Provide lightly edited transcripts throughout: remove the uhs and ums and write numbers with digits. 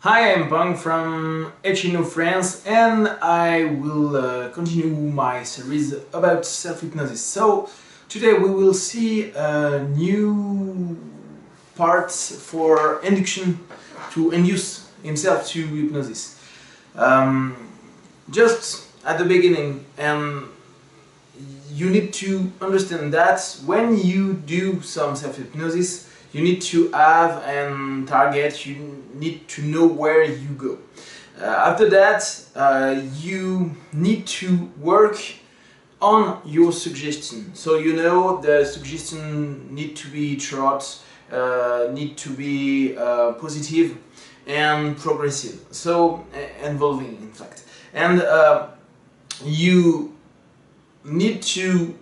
Hi, I'm Pank from HnO France, and I will continue my series about self-hypnosis. So, today we will see a new part for induction to induce himself to hypnosis. Just at the beginning, you need to understand that when you do some self-hypnosis, you need to have a target, you need to know where you go. After that, you need to work on your suggestion. So you know the suggestion need to be short, need to be positive and progressive, so involving in fact. And you need to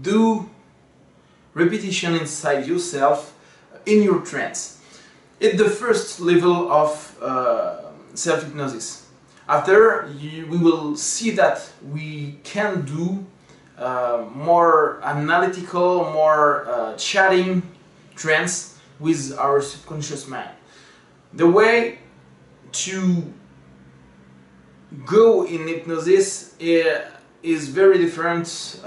do repetition inside yourself in your trance. It's the first level of self-hypnosis. After, we will see that we can do more analytical, more chatting trance with our subconscious mind. The way to go in hypnosis is very different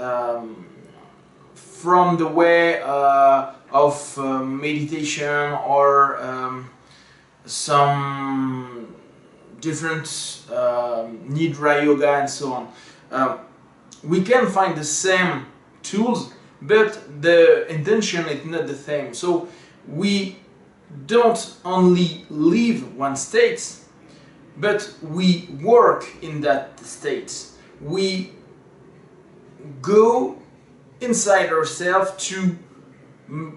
from the way of meditation or some different Nidra yoga and so on. We can find the same tools, but the intention is not the same. So we don't only live one state, but we work in that state. We go inside ourselves to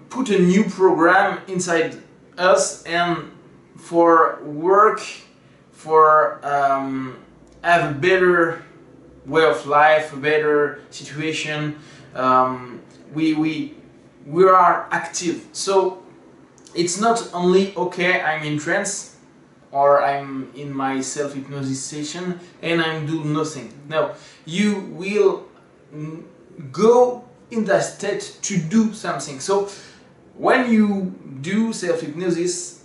put a new program inside us and for work, for have a better way of life, a better situation. We are active. So it's not only okay, I'm in trance or I'm in my self-hypnosis session and I'm doing nothing. No, you will go in that state to do something. So when you do self-hypnosis,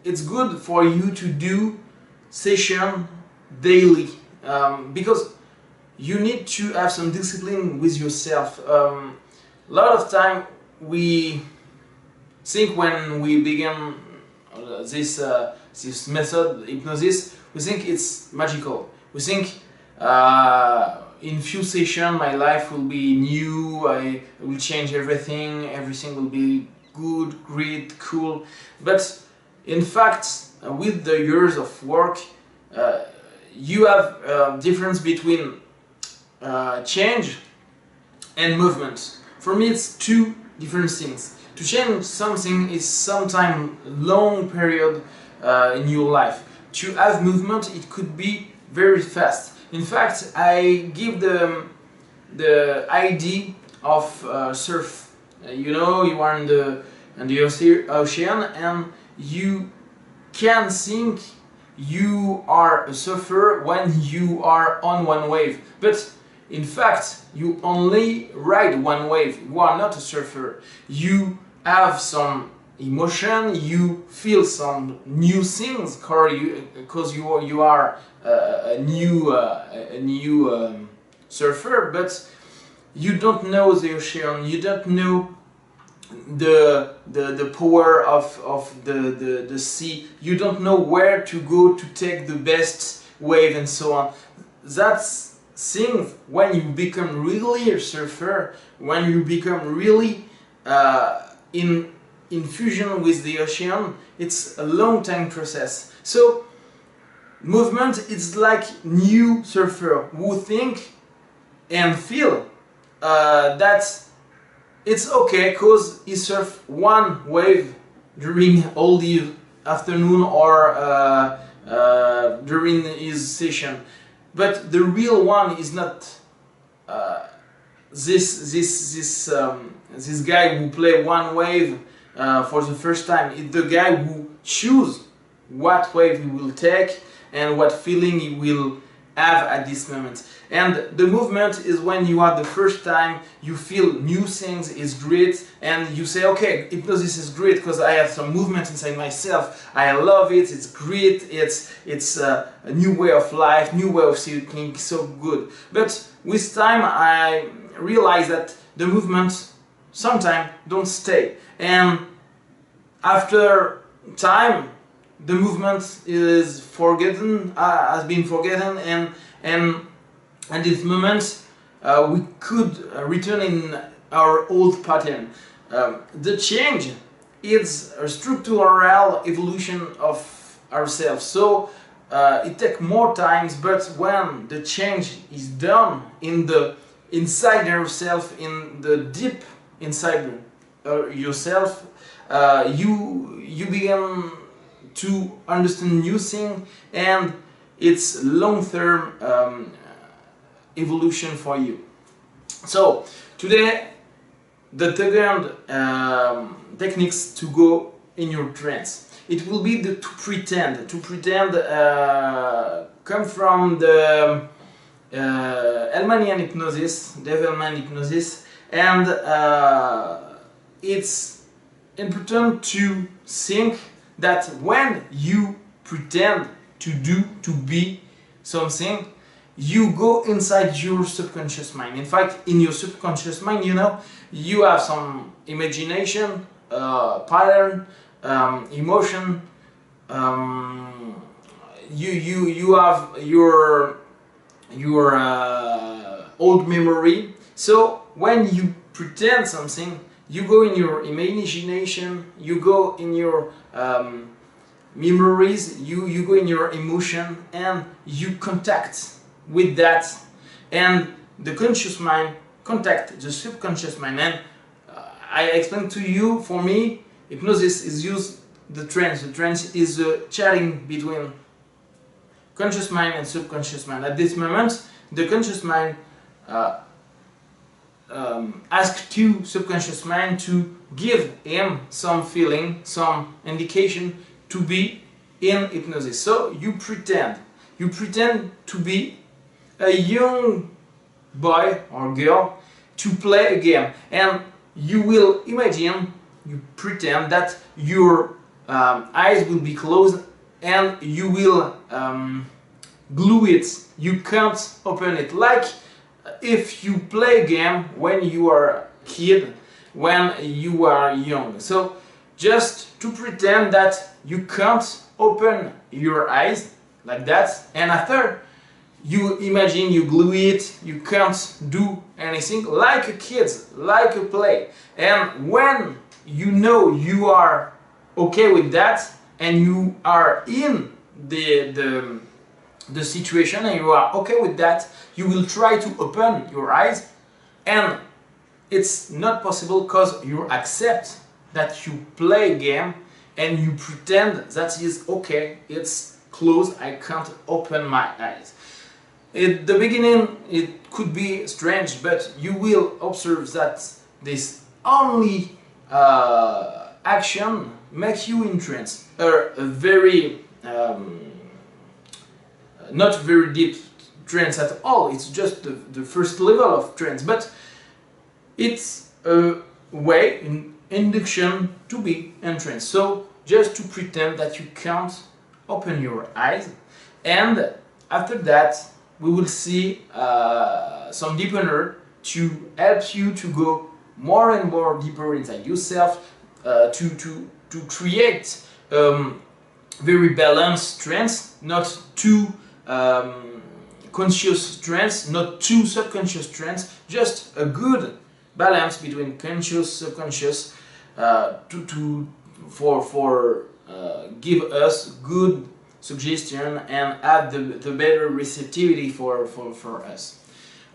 it's good for you to do session daily, because you need to have some discipline with yourself. A lot of time we think when we begin this method, hypnosis, we think it's magical. We think in few sessions my life will be new, I will change everything will be good, great, cool. But in fact, with the years of work, you have difference between change and movement. For me, it's two different things. To change something is sometimes long period in your life. To have movement, it could be very fast. In fact, I give the idea of surf. You know, you are in the ocean and you can think you are a surfer when you are on one wave. But in fact, you only ride one wave. You are not a surfer. You have some emotion, you feel some new things because you are a new surfer, but you don't know the ocean, you don't know the power of the sea, you don't know where to go to take the best wave and so on. That's thing when you become really a surfer, when you become really in fusion with the ocean. It's a long time process. So movement is like new surfer who think and feel that it's okay because he surf one wave during all the afternoon or during his session. But the real one is not this guy who play one wave for the first time. It's the guy who choose what wave he will take and what feeling he will have at this moment. And the movement is when you are the first time, you feel new things is great, and you say, okay, hypnosis is great because I have some movement inside myself, I love it, it's great, it's a new way of life, new way of thinking, so good. But with time I realized that the movements sometimes don't stay, and after time the movement is forgotten, has been forgotten, and this moment we could return in our old pattern. The change is a structural evolution of ourselves, so it takes more time, but when the change is done in the inside yourself, in the deep inside yourself, you begin to understand new things, and it's long-term evolution for you. So today the second techniques to go in your trance, it will be the to pretend. Come from the Hellmanian hypnosis, Devilman hypnosis, and it's important to think that when you pretend to be something, you go inside your subconscious mind. In fact, in your subconscious mind, you know, you have some imagination, pattern, emotion. You have your old memory. So when you pretend something, you go in your imagination, you go in your memories, you go in your emotion, and you contact with that, and the conscious mind contact the subconscious mind. And I explained to you, for me, hypnosis is used the trance. The trance is chatting between conscious mind and subconscious mind. At this moment, the conscious mind asks to subconscious mind to give him some feeling, some indication to be in hypnosis. So you pretend to be a young boy or girl to play a game, and you will imagine, you pretend that your eyes will be closed, and you will glue it. You can't open it, like if you play a game when you are a kid, when you are young. So just to pretend that you can't open your eyes like that, and after you imagine you glue it, you can't do anything, like a kid, like a play. And when you know you are okay with that, and you are in the situation, and you are okay with that, you will try to open your eyes, and it's not possible because you accept that you play a game, and you pretend that is okay, it's closed, I can't open my eyes. At the beginning it could be strange, but you will observe that this only action makes you in trance, a very not very deep trance at all. It's just the first level of trance, but it's a way in induction to be in trance. So just to pretend that you can't open your eyes, and after that we will see some deepener to help you to go more and more deeper inside yourself, to create very balanced trance, not too conscious trance, not too subconscious trance, just a good balance between conscious, subconscious, for give us good suggestion and add the better receptivity for us.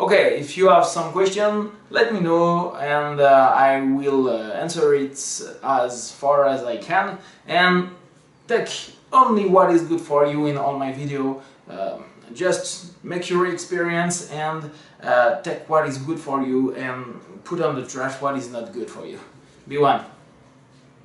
Okay, if you have some question, let me know, and I will answer it as far as I can, and take only what is good for you in all my video. Just make your experience and take what is good for you, and put on the trash what is not good for you. Be one.